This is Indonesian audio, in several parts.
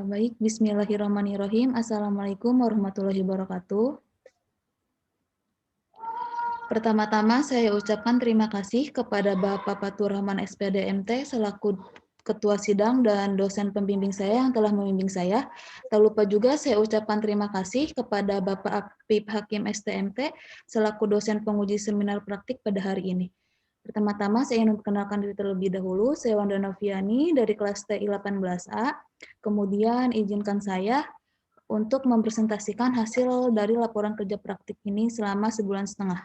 Baik, bismillahirrahmanirrahim. Assalamualaikum warahmatullahi wabarakatuh. Pertama-tama saya ucapkan terima kasih kepada Bapak Fatur Rahman SPD MT selaku Ketua Sidang dan dosen pembimbing saya yang telah membimbing saya. Tak lupa juga saya ucapkan terima kasih kepada Bapak Apip Hakim STMT selaku dosen penguji seminar praktik pada hari ini. Pertama-tama saya ingin memperkenalkan diri terlebih dahulu. Saya Wanda Noviani dari kelas TI 18A. Kemudian izinkan saya untuk mempresentasikan hasil dari laporan kerja praktik ini selama sebulan setengah.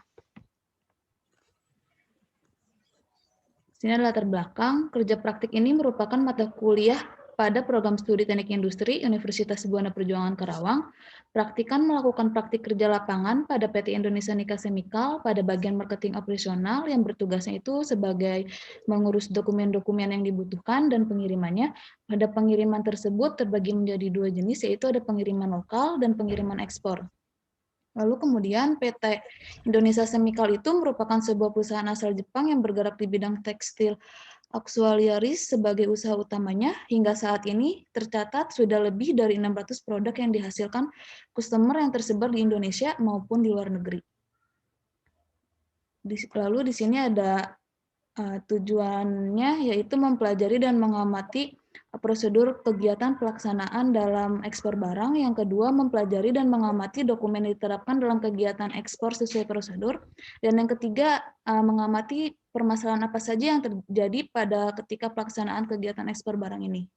Sini adalah latar belakang. Kerja praktik ini merupakan mata kuliah pada program studi teknik industri Universitas Buana Perjuangan Karawang. Praktikan melakukan praktik kerja lapangan pada PT Indonesia Nika Semikal pada bagian marketing operasional yang bertugasnya itu sebagai mengurus dokumen-dokumen yang dibutuhkan dan pengirimannya. Pada pengiriman tersebut terbagi menjadi dua jenis, yaitu ada pengiriman lokal dan pengiriman ekspor. Lalu kemudian PT Indonesia Semikal itu merupakan sebuah perusahaan asal Jepang yang bergerak di bidang tekstil auxiliaries sebagai usaha utamanya. Hingga saat ini tercatat sudah lebih dari 600 produk yang dihasilkan customer yang tersebar di Indonesia maupun di luar negeri. Lalu di sini ada tujuannya, yaitu mempelajari dan mengamati prosedur kegiatan pelaksanaan dalam ekspor barang. Yang kedua, mempelajari dan mengamati dokumen yang diterapkan dalam kegiatan ekspor sesuai prosedur. Dan yang ketiga, mengamati permasalahan apa saja yang terjadi pada ketika pelaksanaan kegiatan ekspor barang ini.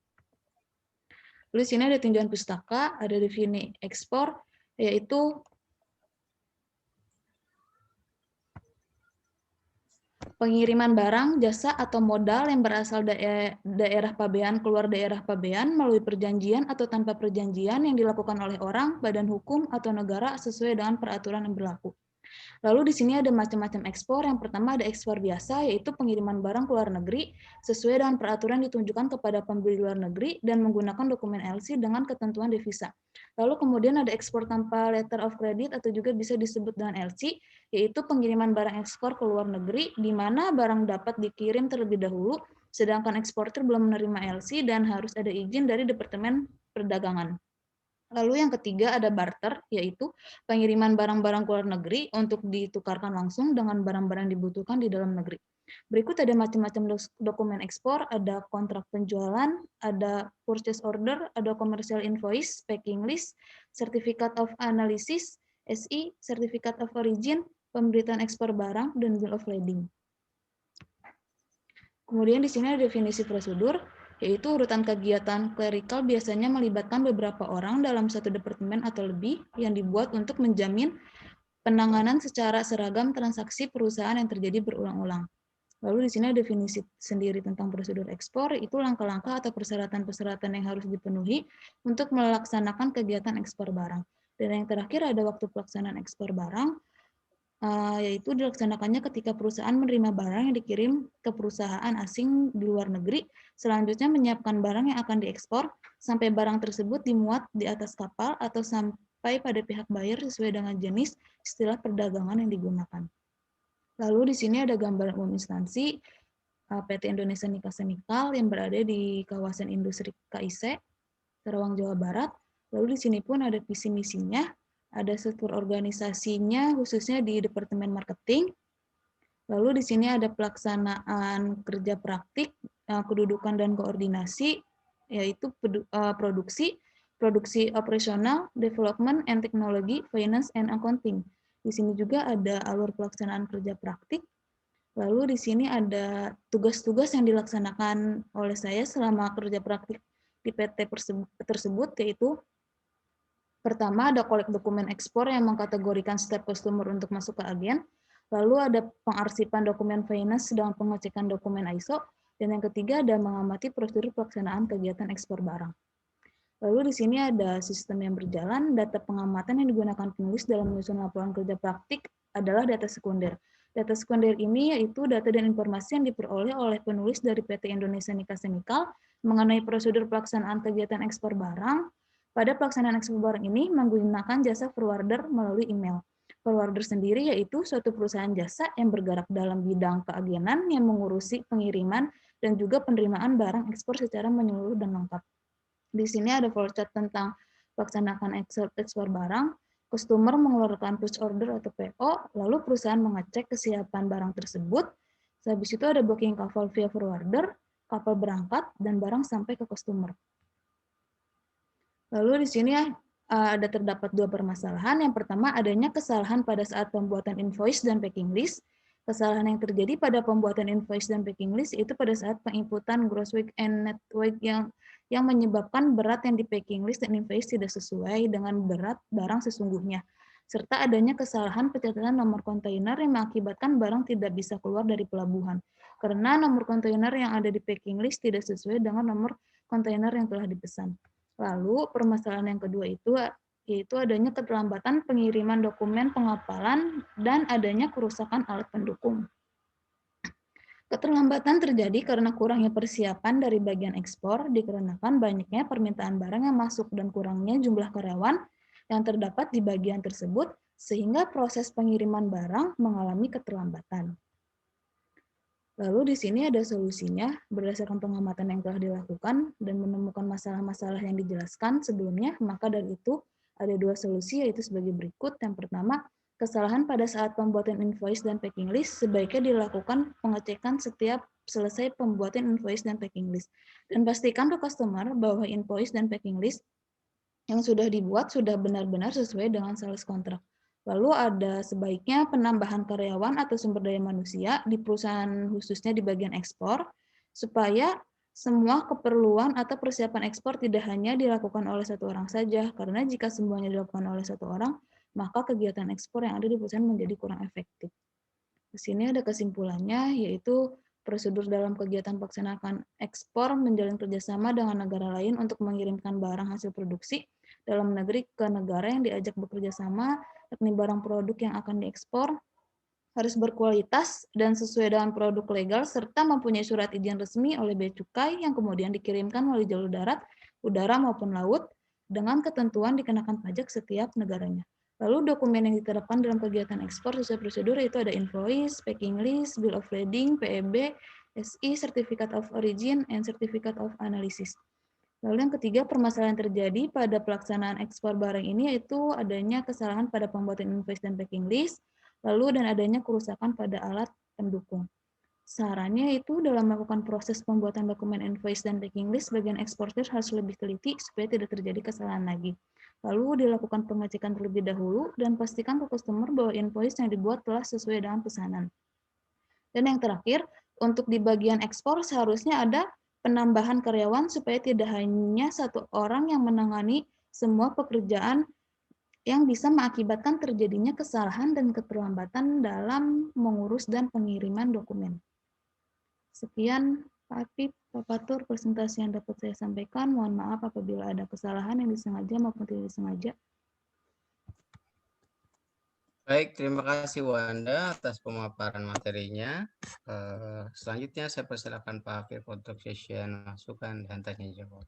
Lalu di sini ada tinjauan pustaka, ada definisi ekspor, yaitu pengiriman barang, jasa, atau modal yang berasal daerah pabean keluar daerah pabean melalui perjanjian atau tanpa perjanjian yang dilakukan oleh orang, badan hukum, atau negara sesuai dengan peraturan yang berlaku. Lalu di sini ada macam-macam ekspor. Yang pertama ada ekspor biasa, yaitu pengiriman barang ke luar negeri sesuai dengan peraturan ditunjukkan kepada pembeli luar negeri dan menggunakan dokumen LC dengan ketentuan devisa. Lalu kemudian ada ekspor tanpa letter of credit atau juga bisa disebut dengan LC, yaitu pengiriman barang ekspor ke luar negeri di mana barang dapat dikirim terlebih dahulu, sedangkan eksportir belum menerima LC dan harus ada izin dari Departemen Perdagangan. Lalu yang ketiga ada barter, yaitu pengiriman barang-barang ke luar negeri untuk ditukarkan langsung dengan barang-barang yang dibutuhkan di dalam negeri. Berikut ada macam-macam dokumen ekspor, ada kontrak penjualan, ada purchase order, ada commercial invoice, packing list, certificate of analysis, SI, certificate of origin, pemberitaan ekspor barang, dan bill of lading. Kemudian di sini ada definisi prosedur, yaitu urutan kegiatan clerical biasanya melibatkan beberapa orang dalam satu departemen atau lebih yang dibuat untuk menjamin penanganan secara seragam transaksi perusahaan yang terjadi berulang-ulang. Lalu di sini ada definisi sendiri tentang prosedur ekspor, itu langkah-langkah atau persyaratan-persyaratan yang harus dipenuhi untuk melaksanakan kegiatan ekspor barang. Dan yang terakhir ada waktu pelaksanaan ekspor barang, yaitu dilaksanakannya ketika perusahaan menerima barang yang dikirim ke perusahaan asing di luar negeri, selanjutnya menyiapkan barang yang akan diekspor, sampai barang tersebut dimuat di atas kapal atau sampai pada pihak buyer sesuai dengan jenis istilah perdagangan yang digunakan. Lalu di sini ada gambar umum instansi PT Indonesia Nika Semikal yang berada di kawasan industri KIC, Karawang, Jawa Barat. Lalu di sini pun ada visi misinya, ada struktur organisasinya khususnya di Departemen Marketing. Lalu di sini ada pelaksanaan kerja praktik, kedudukan dan koordinasi, yaitu produksi operasional, development and technology, finance and accounting. Di sini juga ada alur pelaksanaan kerja praktik. Lalu di sini ada tugas-tugas yang dilaksanakan oleh saya selama kerja praktik di PT tersebut, yaitu pertama ada kolek dokumen ekspor yang mengkategorikan setiap customer untuk masuk ke agen. Lalu ada pengarsipan dokumen finance sedang pengecekan dokumen ISO. Dan yang ketiga ada mengamati prosedur pelaksanaan kegiatan ekspor barang. Lalu di sini ada sistem yang berjalan, data pengamatan yang digunakan penulis dalam menyusun laporan kerja praktik adalah data sekunder. Data sekunder ini yaitu data dan informasi yang diperoleh oleh penulis dari PT Indonesia Nika Semikal mengenai prosedur pelaksanaan kegiatan ekspor barang. Pada pelaksanaan ekspor barang ini menggunakan jasa forwarder melalui email. Forwarder sendiri yaitu suatu perusahaan jasa yang bergerak dalam bidang keagenan yang mengurusi pengiriman dan juga penerimaan barang ekspor secara menyeluruh dan lengkap. Di sini ada flowchart tentang pelaksanaan ekspor barang, customer mengeluarkan purchase order atau PO, lalu perusahaan mengecek kesiapan barang tersebut. Habis itu ada booking kapal via forwarder, kapal berangkat, dan barang sampai ke customer. Lalu di sini ada terdapat dua permasalahan. Yang pertama, adanya kesalahan pada saat pembuatan invoice dan packing list. Kesalahan yang terjadi pada pembuatan invoice dan packing list itu pada saat penginputan gross weight and net weight yang menyebabkan berat yang di packing list dan invoice tidak sesuai dengan berat barang sesungguhnya. Serta adanya kesalahan pencatatan nomor kontainer yang mengakibatkan barang tidak bisa keluar dari pelabuhan. Karena nomor kontainer yang ada di packing list tidak sesuai dengan nomor kontainer yang telah dipesan. Lalu permasalahan yang kedua itu yaitu adanya keterlambatan pengiriman dokumen pengapalan dan adanya kerusakan alat pendukung. Keterlambatan terjadi karena kurangnya persiapan dari bagian ekspor dikarenakan banyaknya permintaan barang yang masuk dan kurangnya jumlah karyawan yang terdapat di bagian tersebut sehingga proses pengiriman barang mengalami keterlambatan. Lalu di sini ada solusinya berdasarkan pengamatan yang telah dilakukan dan menemukan masalah-masalah yang dijelaskan sebelumnya, maka dari itu ada dua solusi yaitu sebagai berikut. Yang pertama, kesalahan pada saat pembuatan invoice dan packing list sebaiknya dilakukan pengecekan setiap selesai pembuatan invoice dan packing list. Dan pastikan ke customer bahwa invoice dan packing list yang sudah dibuat sudah benar-benar sesuai dengan sales kontrak. Lalu ada sebaiknya penambahan karyawan atau sumber daya manusia di perusahaan khususnya di bagian ekspor, supaya semua keperluan atau persiapan ekspor tidak hanya dilakukan oleh satu orang saja, karena jika semuanya dilakukan oleh satu orang, maka kegiatan ekspor yang ada di perusahaan menjadi kurang efektif. Di sini ada kesimpulannya, yaitu prosedur dalam kegiatan pelaksanaan ekspor menjalin kerjasama dengan negara lain untuk mengirimkan barang hasil produksi dalam negeri ke negara yang diajak bekerja sama, yakni barang produk yang akan diekspor harus berkualitas dan sesuai dengan produk legal serta mempunyai surat izin resmi oleh Bea Cukai yang kemudian dikirimkan melalui jalur darat, udara maupun laut dengan ketentuan dikenakan pajak setiap negaranya. Lalu dokumen yang diterapkan dalam kegiatan ekspor sesuai prosedur itu ada invoice, packing list, bill of lading, PEB, SI, Certificate of Origin, and Certificate of Analysis. Lalu yang ketiga, permasalahan terjadi pada pelaksanaan ekspor barang ini yaitu adanya kesalahan pada pembuatan invoice dan packing list, lalu dan adanya kerusakan pada alat pendukung. Sarannya itu dalam melakukan proses pembuatan dokumen invoice dan packing list, bagian eksportir harus lebih teliti supaya tidak terjadi kesalahan lagi. Lalu dilakukan pengecekan terlebih dahulu dan pastikan ke customer bahwa invoice yang dibuat telah sesuai dengan pesanan. Dan yang terakhir, untuk di bagian ekspor seharusnya ada penambahan karyawan supaya tidak hanya satu orang yang menangani semua pekerjaan yang bisa mengakibatkan terjadinya kesalahan dan keterlambatan dalam mengurus dan pengiriman dokumen. Sekian Pak Apip, Pak Fatur, presentasi yang dapat saya sampaikan. Mohon maaf apabila ada kesalahan yang disengaja maupun tidak disengaja. Baik, terima kasih Wanda atas pemaparan materinya. Selanjutnya saya persilakan Pak Afif untuk session masukan dan tanya jawab.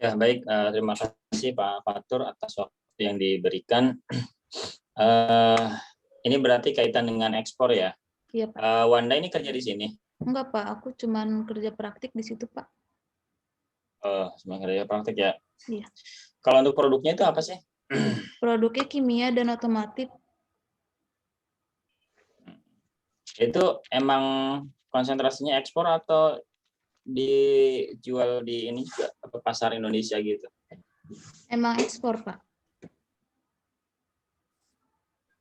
Ya, baik. Terima kasih Pak Fatur atas waktu yang diberikan. Ini berarti kaitan dengan ekspor ya? Iya, Pak. Wanda ini kerja di sini? Enggak, Pak. Aku cuman kerja praktik di situ, Pak. Cuma kerja praktik ya? Iya. Kalau untuk produknya itu apa sih? Produknya kimia dan otomotif. Itu emang konsentrasinya ekspor atau dijual di ini juga apa pasar Indonesia gitu? Emang ekspor, Pak.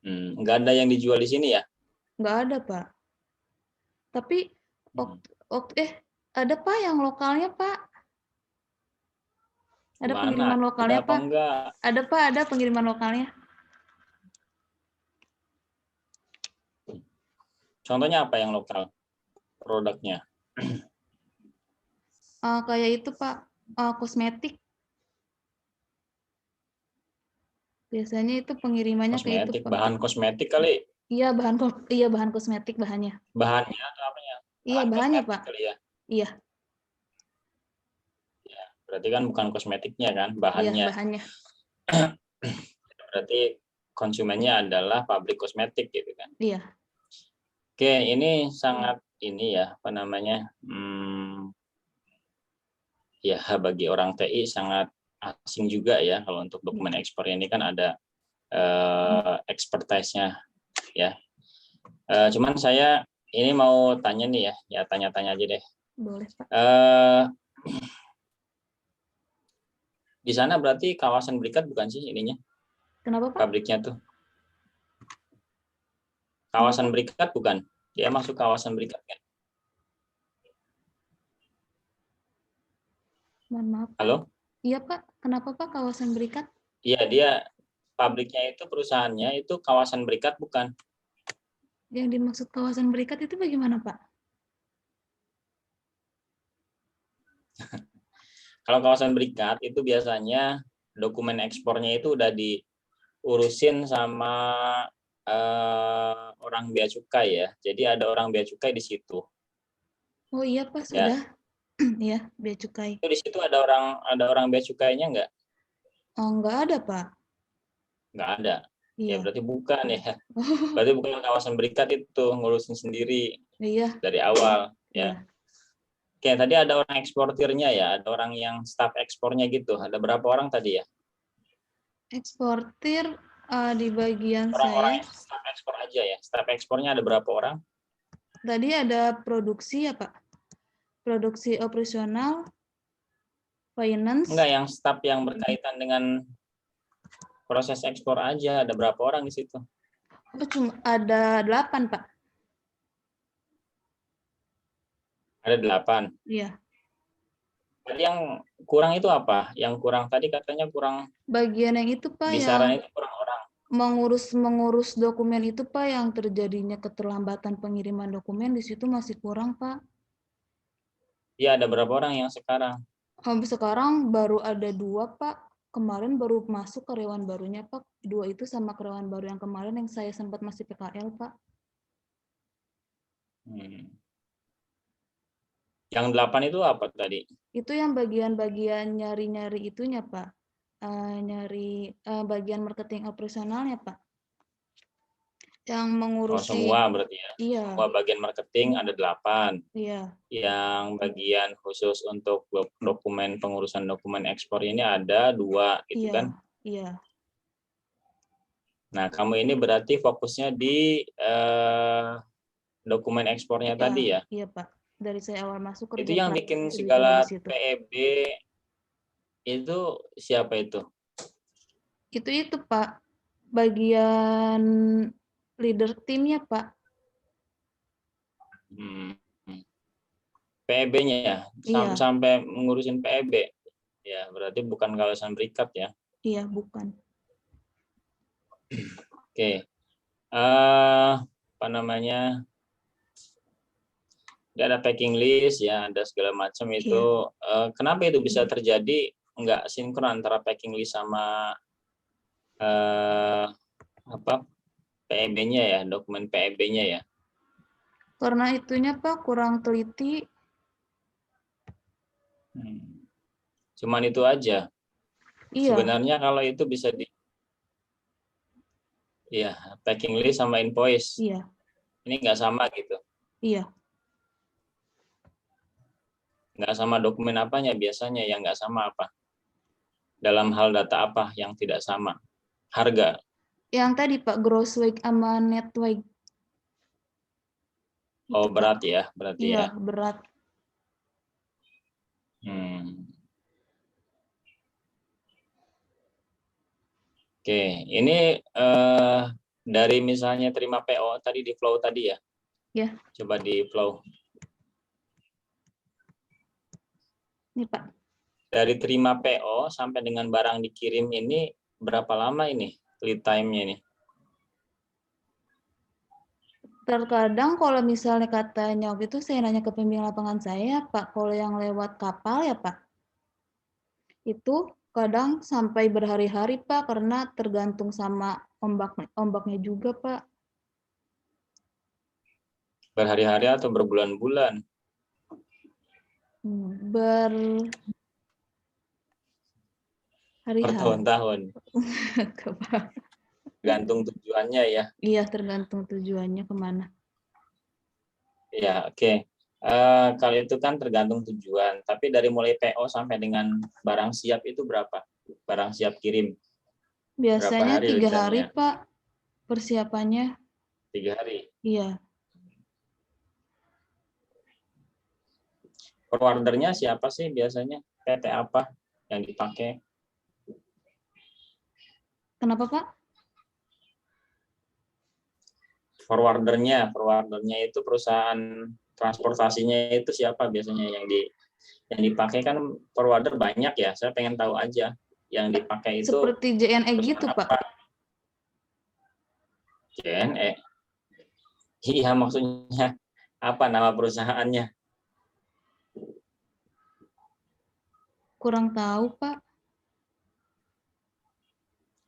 Nggak ada yang dijual di sini ya? Nggak ada, Pak. Tapi ada Pak yang lokalnya, Pak. Ada Gimana? pengiriman lokalnya, Ada apa Pak? enggak? Ada, Pak. Ada pengiriman lokalnya. Contohnya apa yang lokal produknya? Kayak itu, Pak. Kosmetik. Biasanya itu pengirimannya kayak itu, Kosmetik, Pak. bahan kosmetik kali? Iya, bahan kosmetik bahannya. Bahannya atau apanya? Iya, bahannya, kosmetik Pak. kali ya? Iya. Ya, berarti kan bukan kosmetiknya kan, Iya, bahannya. bahannya. Berarti konsumennya adalah pabrik kosmetik gitu kan. Iya. Oke, ini sangat ini ya, apa namanya, ya bagi orang TI sangat asing juga ya kalau untuk dokumen ekspor ini kan ada expertise-nya ya. Cuman saya ini mau tanya nih ya tanya-tanya aja deh. Boleh, Pak. Di sana berarti kawasan berikat bukan sih ininya? Kenapa, Pak? Pabriknya tuh. Kawasan berikat bukan? Dia masuk kawasan berikat kan? Mohon maaf. Halo? Iya, Pak. Kenapa, Pak, kawasan berikat? Iya, dia pabriknya itu perusahaannya itu kawasan berikat bukan? Yang dimaksud kawasan berikat itu bagaimana, Pak? Kalau kawasan berikat itu biasanya dokumen ekspornya itu udah diurusin sama orang bea cukai ya. Jadi ada orang bea cukai di situ. Oh iya, Pak, Ya. sudah. Iya, bea cukai. Itu di situ ada orang bea cukainya nggak? Oh, enggak ada, Pak. Nggak ada. Ya Iya. berarti bukan ya. Oh, Berarti bukan kawasan berikat itu ngurusin sendiri iya. dari awal ya. Iya. Oke, tadi ada orang eksportirnya ya, ada orang yang staf ekspornya gitu. Ada berapa orang tadi ya? Eksportir di bagian Orang-orang saya. staf ekspor aja ya. Staf ekspornya ada berapa orang? Tadi ada produksi ya, Pak? Produksi operasional, finance. Enggak, yang staf yang berkaitan dengan proses ekspor aja. Ada berapa orang di situ? Oh, cuma ada 8, Pak. Ada 8. Iya. Tadi yang kurang itu apa? Yang kurang tadi katanya kurang, Bagian yang itu, Pak, bisaran yang itu kurang orang. mengurus dokumen itu, Pak, yang terjadinya keterlambatan pengiriman dokumen di situ masih kurang, Pak. Iya, ada berapa orang yang sekarang? Sampai sekarang baru ada 2, Pak. Kemarin baru masuk karyawan barunya, Pak. 2 itu sama karyawan baru yang kemarin yang saya sempat masih PKL, Pak. Yang 8 itu apa tadi? Itu yang bagian-bagian nyari-nyari itunya, Pak. Nyari bagian marketing operasionalnya, Pak. Yang mengurusi. Semua berarti ya? Iya. Semua bagian marketing ada 8. Iya. Yang bagian khusus untuk dokumen pengurusan dokumen ekspor ini ada 2 gitu Iya. kan? Iya. Nah, kamu ini berarti fokusnya di dokumen ekspornya Iya. tadi ya? Iya, Pak. Dari saya awal masuk kerja. Itu yang bikin di segala situ. PEB itu siapa itu? Itu Pak. Bagian leader timnya, Pak. PEB-nya ya? Iya. Sampai mengurusin PEB? Ya, berarti bukan kawasan berikat ya? Iya, bukan. Oke. Apa namanya? Dia ada packing list ya, ada segala macam itu. Iya. Kenapa itu bisa terjadi nggak sinkron antara packing list sama PEB-nya ya, dokumen PEB-nya ya? Karena itunya, Pak, kurang teliti. Cuman itu aja. Iya. Sebenarnya kalau itu bisa packing list sama invoice. Iya. Ini nggak sama gitu. Iya. Nggak sama dokumen apanya biasanya, yang nggak sama apa? Dalam hal data apa yang tidak sama? Harga. Yang tadi, Pak, gross weight sama net weight. Oh, berat ya, berarti ya. Iya, berat. Oke, ini dari misalnya terima PO tadi di flow tadi ya? Ya. Coba di flow. Ini, Pak. Dari terima PO sampai dengan barang dikirim ini berapa lama ini lead time-nya ini? Terkadang kalau misalnya katanya waktu itu saya nanya ke pembimbing lapangan saya, Pak, kalau yang lewat kapal ya, Pak, itu kadang sampai berhari-hari, Pak, karena tergantung sama ombaknya juga, Pak. Berhari-hari atau berbulan-bulan? Hari-hari. Bertahun-tahun. Tergantung tujuannya ya. Iya, tergantung tujuannya kemana. Ya, oke. Kalau itu kan tergantung tujuan. Tapi dari mulai PO sampai dengan barang siap itu berapa? Barang siap kirim. Berapa Biasanya hari 3 lead hari, time-nya? Pak, persiapannya. 3 hari. Iya. Forwardernya siapa sih biasanya? PT apa yang dipakai? Kenapa, Pak? Forwardernya itu perusahaan transportasinya itu siapa biasanya yang dipakai kan forwarder banyak ya. Saya pengen tahu aja yang dipakai itu Seperti JNE gitu, perusahaan Pak. apa? JNE. Iya, maksudnya apa nama perusahaannya? Kurang tahu, Pak.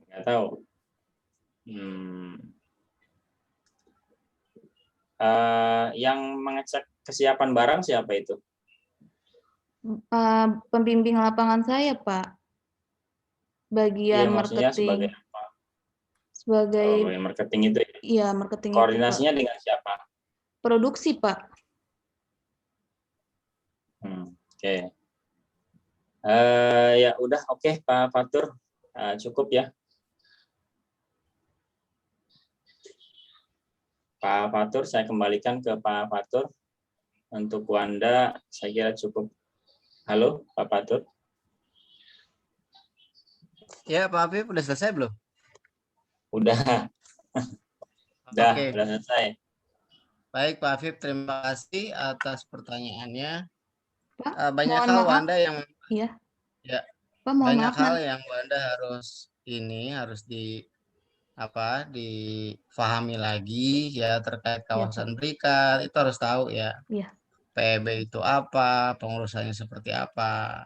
Nggak tahu. Yang mengecek kesiapan barang siapa itu? Pembimbing lapangan saya, Pak. Iya, Bagian maksudnya sebagai marketing. apa? Sebagai, Bagian marketing itu ya. iya, marketing itu, Pak. Koordinasinya dengan siapa? Produksi, Pak. Oke. Ya udah, oke, Pak Fatur, cukup ya. Pak Fatur, saya kembalikan ke Pak Fatur. Untuk Wanda, saya kira cukup. Halo, Pak Fatur. Ya, Pak Afif, udah selesai belum? Udah, Oke. udah selesai. Baik, Pak Afif, terima kasih atas pertanyaannya. Pak, Banyak mohon hal maaf. Wanda yang Iya. ya, Pak, mohon banyak maaf. hal yang Wanda harus difahami lagi ya terkait kawasan berikat. Itu harus tahu ya. Iya. PEB itu apa, pengurusannya seperti apa.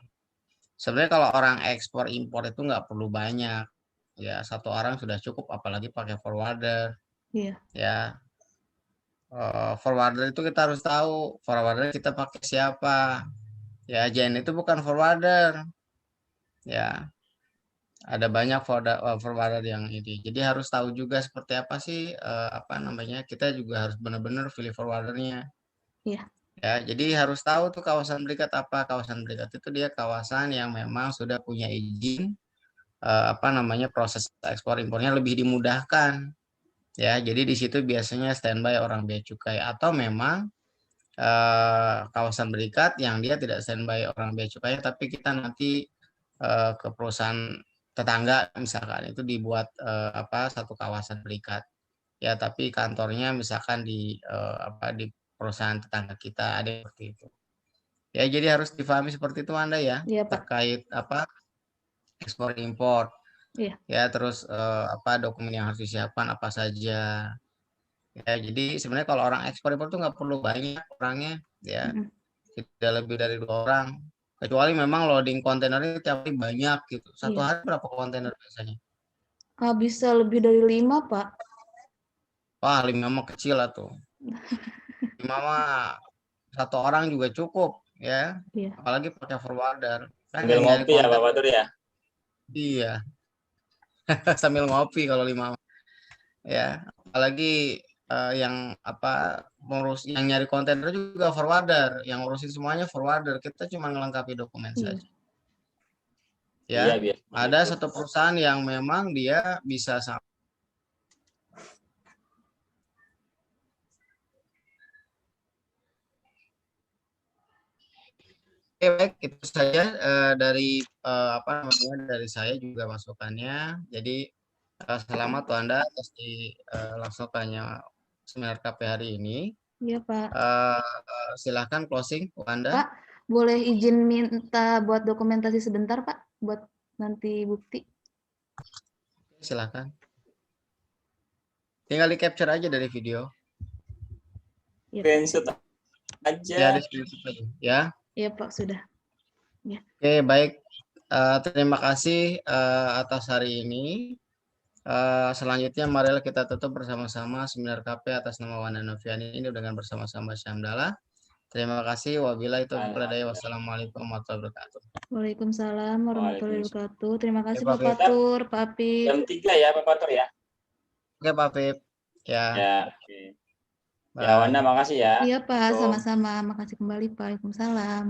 Sebenarnya kalau orang ekspor impor itu nggak perlu banyak. Ya, satu orang sudah cukup, apalagi pakai forwarder. Iya. Ya, forwarder itu kita harus tahu forwarder kita pakai siapa. Ya, JN itu bukan forwarder. Ya, ada banyak forwarder yang ini. Jadi harus tahu juga seperti apa sih kita juga harus benar-benar pilih forwardernya. Iya. Ya, jadi harus tahu tuh kawasan berikat apa. Kawasan berikat itu dia kawasan yang memang sudah punya izin proses ekspor impornya lebih dimudahkan. Ya, jadi di situ biasanya standby orang bea cukai atau memang kawasan berikat yang dia tidak standby orang bea cukai tapi kita nanti ke perusahaan tetangga misalkan itu dibuat satu kawasan berikat ya tapi kantornya misalkan di perusahaan tetangga kita ada seperti itu ya jadi harus difahami seperti itu Anda ya Iya, Pak. terkait ekspor impor Iya. ya terus dokumen yang harus disiapkan apa saja ya jadi sebenarnya kalau orang ekspor impor itu nggak perlu banyak orangnya ya tidak lebih dari 2 orang kecuali memang loading kontainernya tiap hari banyak gitu. Satu hari berapa kontainer biasanya? Bisa lebih dari 5, Pak. Wah, 5 mah kecil lah tuh. 5 mah 1 orang juga cukup ya. Iya. Apalagi pakai forwarder. Kan Sambil yang nyari ngopi ya, konten. Pak Fatur ya? Iya. Sambil ngopi kalau 5 ya. Apalagi yang yang nyari kontainer juga forwarder, yang ngurusin semuanya forwarder. Kita cuma melengkapi dokumen saja. Ya, iya, ada satu perusahaan yang memang dia bisa Oke, baik itu saja dari dari saya juga masukannya. Jadi selamat tuh Anda atas dilangsungkannya seminar KP hari ini. Iya, Pak. Silahkan closing Anda. Pak, boleh izin minta buat dokumentasi sebentar, Pak, buat nanti bukti. Silahkan. Tinggal di capture aja dari video. Screenshot aja. Ya, di screenshot aja. Ya. Iya, Pak, sudah. Ya. Oke, baik. Terima kasih atas hari ini. Selanjutnya marilah kita tutup bersama-sama seminar KP atas nama Wanda Noviani ini dengan bersama-sama Syamdala. Terima kasih. Wabillahi taufiq wal hidayah. Wassalamualaikum warahmatullahi wabarakatuh. Waalaikumsalam warahmatullahi wabarakatuh. Terima kasih Pak Pak Fatur, Pak Apip. Jam 3 ya Pak Fatur ya. Oke Pak Apip. Ya. Ya, oke. Ya, Wanda, makasih ya. Iya Pak, Assalamualaikum. sama-sama. Makasih kembali Pak. Waalaikumsalam.